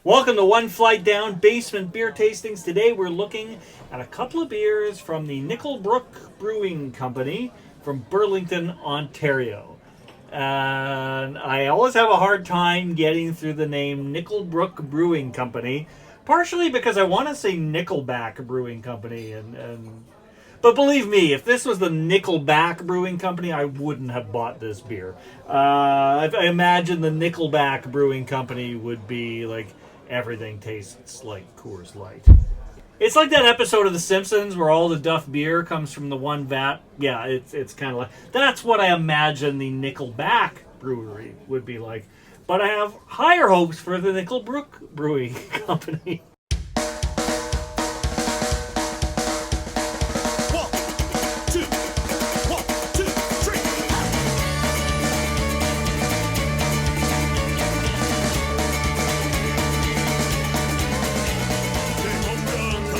Welcome to One Flight Down Basement Beer Tastings. Today we're looking at a couple of beers from the Nickel Brook Brewing Company from Burlington, Ontario. And I always have a hard time getting through the name Nickel Brook Brewing Company, partially because I want to say Nickelback Brewing Company, but believe me, if this was the Nickelback Brewing Company, I wouldn't have bought this beer. I imagine the Nickelback Brewing Company would be like, everything tastes like Coors Light. It's like that episode of The Simpsons where all the Duff beer comes from the one vat. Yeah, it's kind of like, that's what I imagine the Nickelback brewery would be like. But I have higher hopes for the Nickel Brook Brewing Company.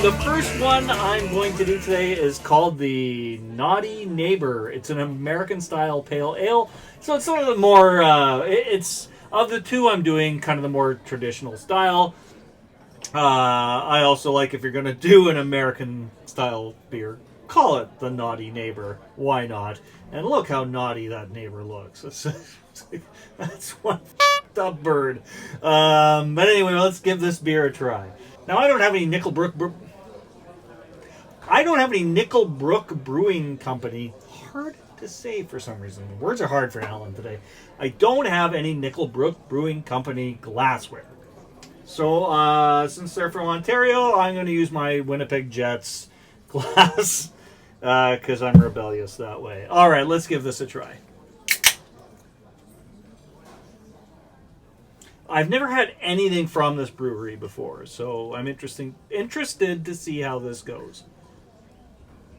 The first one I'm going to do today is called the Naughty Neighbor. It's an American-style pale ale, so it's sort of the more, it's, of the two I'm doing, kind of the more traditional style. I also like, if you're going to do an American-style beer, call it the Naughty Neighbor. Why not? And look how naughty that neighbor looks. That's one f***ed up bird. But anyway, let's give this beer a try. Now, I don't have any Nickel Brook Brewing Company. Hard to say for some reason. The words are hard for Alan today. I don't have any Nickel Brook Brewing Company glassware. So, since they're from Ontario, I'm going to use my Winnipeg Jets glass, because I'm rebellious that way. Alright, let's give this a try. I've never had anything from this brewery before, so I'm interested to see how this goes.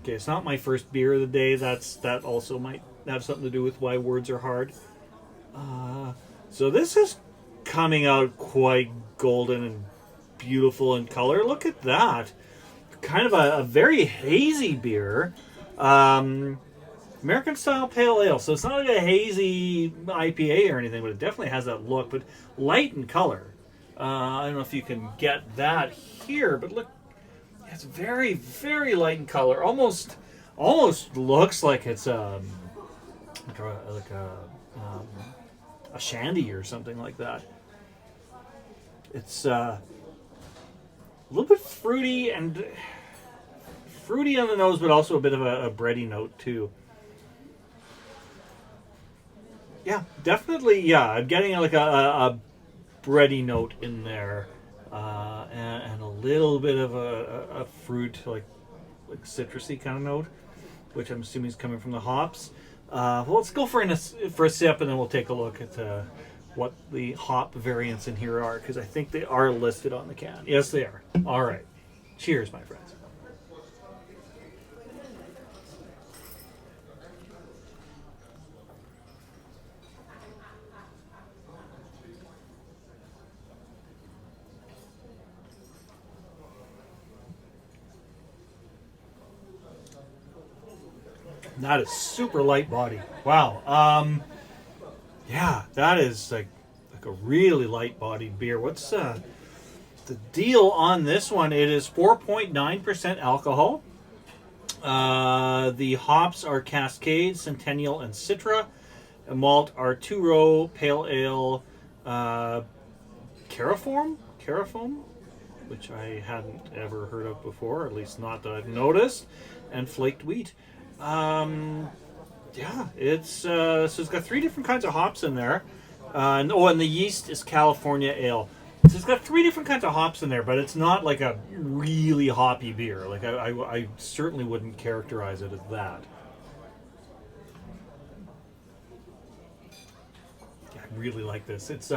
Okay, it's not my first beer of the day. That also might have something to do with why words are hard. So this is coming out quite golden and beautiful in color. Look at that. Kind of a very hazy beer. American-style pale ale. So it's not like a hazy IPA or anything, but it definitely has that look. But light in color. I don't know if you can get that here, but look. It's very, very light in color. Almost looks like it's a shandy or something like that. It's a little bit fruity on the nose, but also a bit of a bready note too. Yeah, definitely. Yeah, I'm getting like a bready note in there. And a little bit of a fruit, like citrusy kind of note, which I'm assuming is coming from the hops. Well, let's go for a sip, and then we'll take a look at what the hop variants in here are, because I think they are listed on the can. Yes, they are. All right. Cheers, my friends. That is super light body. Wow. Yeah, that is like a really light bodied beer. What's the deal on this one? It is 4.9% alcohol. The hops are Cascade, Centennial, and Citra. The malt are two-row pale ale, Carafoam, which I hadn't ever heard of before, at least not that I've noticed, and flaked wheat. Yeah, so it's got three different kinds of hops in there. And the yeast is California Ale. So it's got three different kinds of hops in there, but it's not like a really hoppy beer. Like I certainly wouldn't characterize it as that. Yeah, I really like this. It's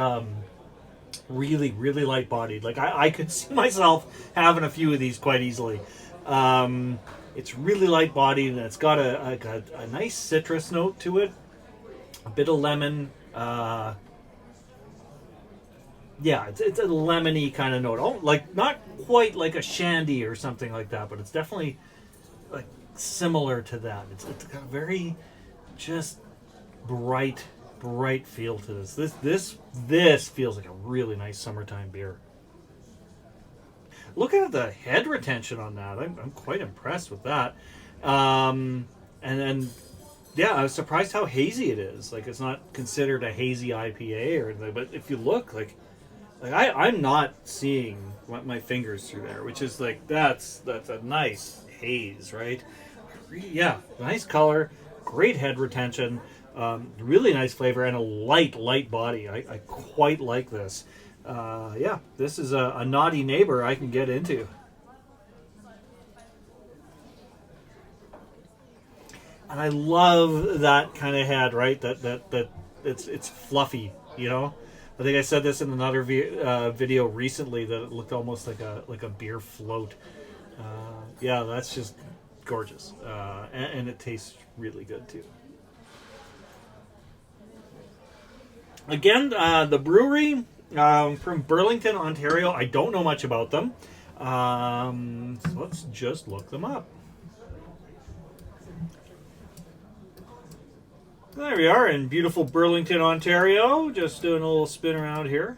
really, really light bodied. Like I could see myself having a few of these quite easily. It's really light bodied, and it's got a nice citrus note to it, a bit of lemon. Yeah, it's a lemony kind of note. Oh, like not quite like a shandy or something like that, but it's definitely like similar to that. It's got a very just bright feel to this. This feels like a really nice summertime beer. looking at the head retention on that, I'm quite impressed with that. And then, yeah, I was surprised how hazy it is. Like, it's not considered a hazy IPA or anything, but if you look, I'm not seeing my fingers through there, which is like, that's a nice haze, right? Yeah, nice color, great head retention, really nice flavor, and a light body. I quite like this. Yeah, this is a naughty neighbor I can get into. And I love that kind of head, right? That it's fluffy, you know. I think I said this in another video recently that it looked almost like a beer float. Yeah, that's just gorgeous, and it tastes really good too. Again, the brewery from Burlington, Ontario. I don't know much about them, so let's just look them up. There we are in beautiful Burlington, Ontario. Just doing a little spin around here.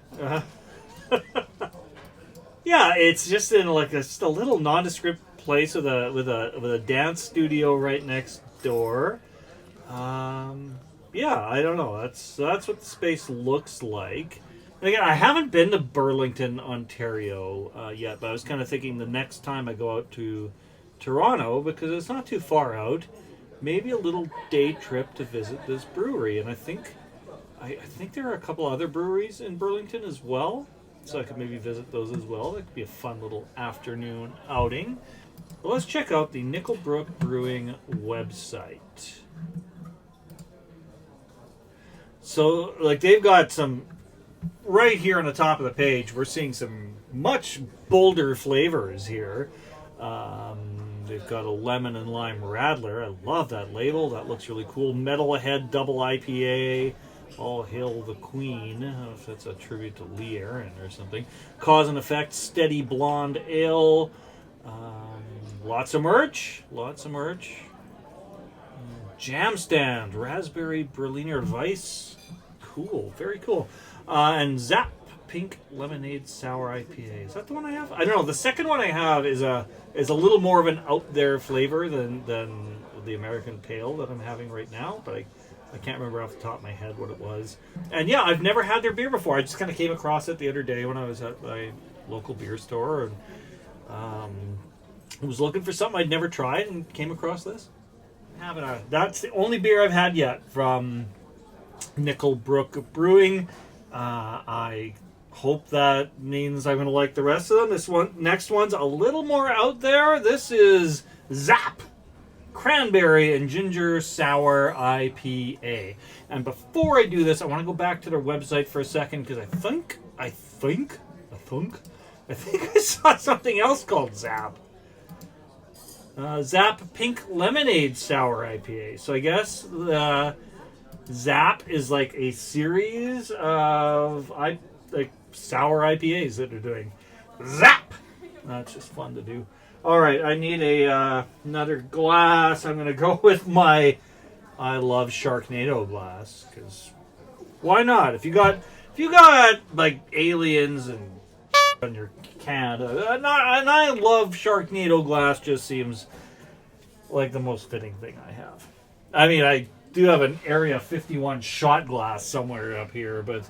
Yeah, it's just in like just a little nondescript place with a dance studio right next door. Yeah, I don't know. That's what the space looks like. And again, I haven't been to Burlington, Ontario yet, but I was kind of thinking the next time I go out to Toronto, because it's not too far out, maybe a little day trip to visit this brewery. And I think there are a couple other breweries in Burlington as well, so I could maybe visit those as well. That could be a fun little afternoon outing. Well, let's check out the Nickel Brook Brewing website. So, like, they've got some, right here on the top of the page, we're seeing some much bolder flavors here. They've got a lemon and lime radler. I love that label. That looks really cool. Metalhead double IPA. All hail the queen. I don't know if that's a tribute to Lee Aaron or something. Cause and Effect steady blonde ale. Lots of merch. Jam stand. Raspberry Berliner Weiss. Cool. Very cool. And Zap Pink Lemonade Sour IPA. Is that the one I have? I don't know. The second one I have is a little more of an out there flavor than the American Pale that I'm having right now, but I can't remember off the top of my head what it was. And yeah, I've never had their beer before. I just kind of came across it the other day when I was at my local beer store and was looking for something I'd never tried and came across this. That's the only beer I've had yet from Nickel Brook Brewing. I hope that means I'm going to like the rest of them. Next one's a little more out there. This is Zap Cranberry and Ginger Sour IPA. And before I do this, I want to go back to their website for a second because I think I saw something else called Zap. Zap Pink Lemonade Sour IPA. So I guess Zap is like a series of sour IPAs that they're doing. Zap! That's just fun to do. Alright, I need another glass. I'm going to go with my I Love Sharknado glass. Because why not? If you got like aliens and on your can, and I Love Sharknado glass just seems like the most fitting thing I have. I mean, I do have an Area 51 shot glass somewhere up here, but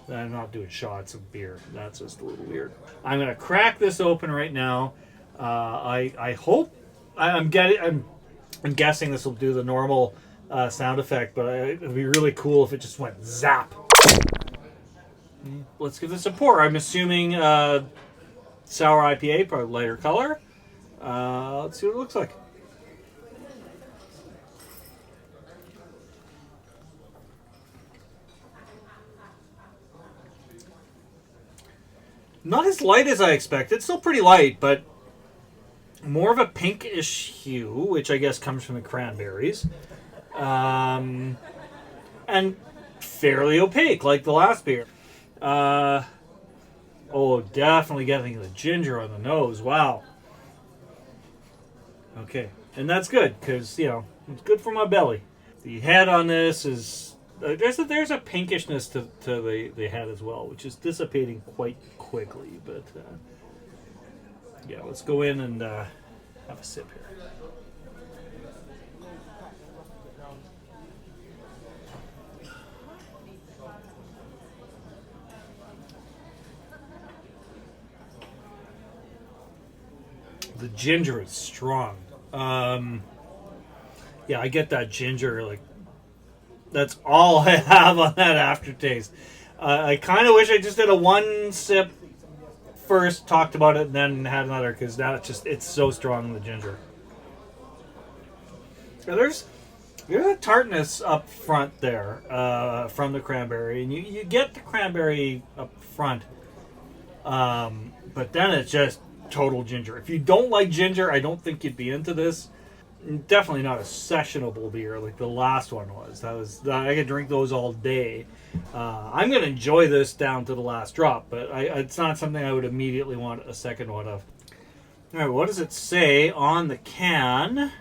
I'm not doing shots of beer. That's just a little weird. I'm going to crack this open right now. I hope I'm guessing this will do the normal sound effect, but it'd be really cool if it just went zap. Let's give this a pour. I'm assuming sour IPA, probably lighter color. Let's see what it looks like. Not as light as I expected. Still pretty light, but more of a pinkish hue, which I guess comes from the cranberries. And fairly opaque, like the last beer. Oh, definitely getting the ginger on the nose. Wow. Okay. And that's good, because, it's good for my belly. The head on this is... There's a pinkishness to the head as well, which is dissipating quite quickly. But Yeah, let's go in and have a sip here. The ginger is strong. Yeah, I get that ginger. Like, that's all I have on that aftertaste. I kind of wish I just did a one sip first, talked about it, and then had another, because now it's so strong, the ginger. Yeah, there's a tartness up front there from the cranberry, and you get the cranberry up front, but then it's just total ginger. If you don't like ginger, I don't think you'd be into this. Definitely not a sessionable beer like the last one was. I could drink those all day. I'm going to enjoy this down to the last drop, but it's not something I would immediately want a second one of. All right, what does it say on the can?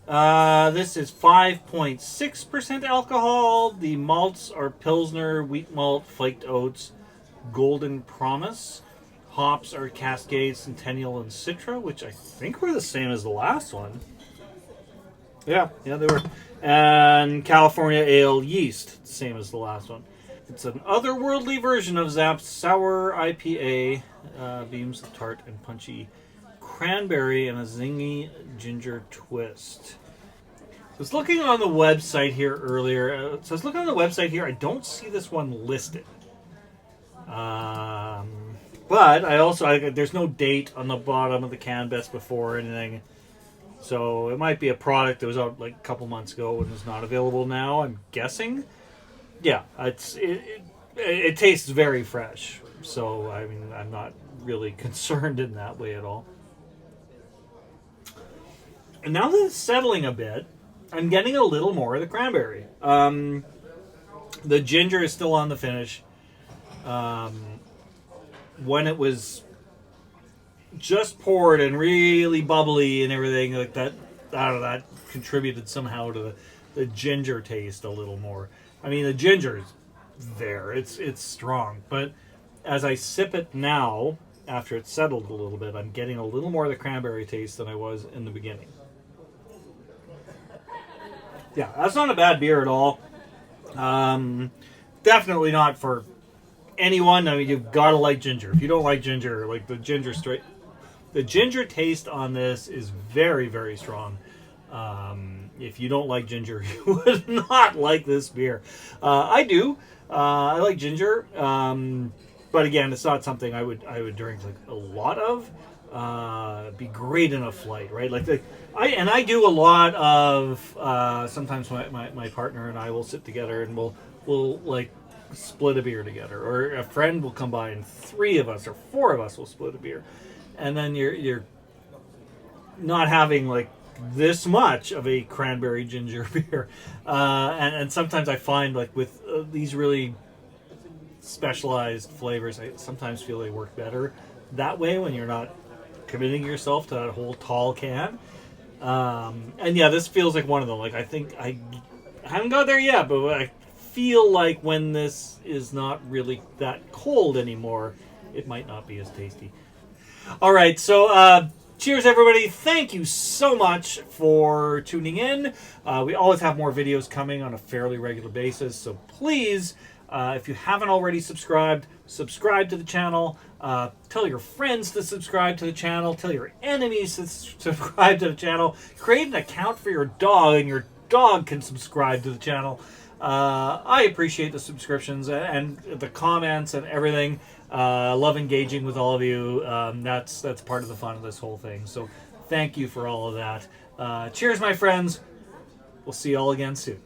This is 5.6% alcohol. The malts are Pilsner, wheat malt, flaked oats, Golden Promise. Hops are Cascade, Centennial, and Citra, which I think were the same as the last one. Yeah, they were. And California Ale yeast, same as the last one. It's an otherworldly version of Zap's Sour IPA. Beams of tart and punchy cranberry and a zingy ginger twist. I was looking on the website here earlier. I don't see this one listed. But there's no date on the bottom of the can, best before or anything. So it might be a product that was out like a couple months ago and is not available now, I'm guessing. Yeah, it tastes very fresh. So, I mean, I'm not really concerned in that way at all. And now that it's settling a bit, I'm getting a little more of the cranberry. The ginger is still on the finish. When it was just poured and really bubbly and everything like that, I don't know, that contributed somehow to the ginger taste a little more. I mean, the ginger's there, it's strong, but as I sip it now, after it's settled a little bit, I'm getting a little more of the cranberry taste than I was in the beginning. Yeah, that's not a bad beer at all. Definitely not for anyone. I mean, you've got to like ginger. If you don't like ginger, like the ginger taste on this is very, very strong. If you don't like ginger, you would not like this beer. I do. I like ginger, but again, it's not something I would drink like a lot of. Be great in a flight, right? I do a lot of. Sometimes my partner and I will sit together and we'll like split a beer together, or a friend will come by and 3 of us or 4 of us will split a beer, and then you're not having like this much of a cranberry ginger beer, and sometimes I find like with these really specialized flavors, I sometimes feel they work better that way when you're not committing yourself to that whole tall can. And yeah, this feels like one of them. Like, I think I haven't got there yet, but I feel like when this is not really that cold anymore, it might not be as tasty. All right, so cheers, everybody. Thank you so much for tuning in. We always have more videos coming on a fairly regular basis, so please, if you haven't already subscribe to the channel. Tell your friends to subscribe to the channel. Tell your enemies to subscribe to the channel. Create an account for your dog, and your dog can subscribe to the channel. I appreciate the subscriptions and the comments and everything. Love engaging with all of you. That's part of the fun of this whole thing. So thank you for all of that. Cheers, my friends. We'll see you all again soon.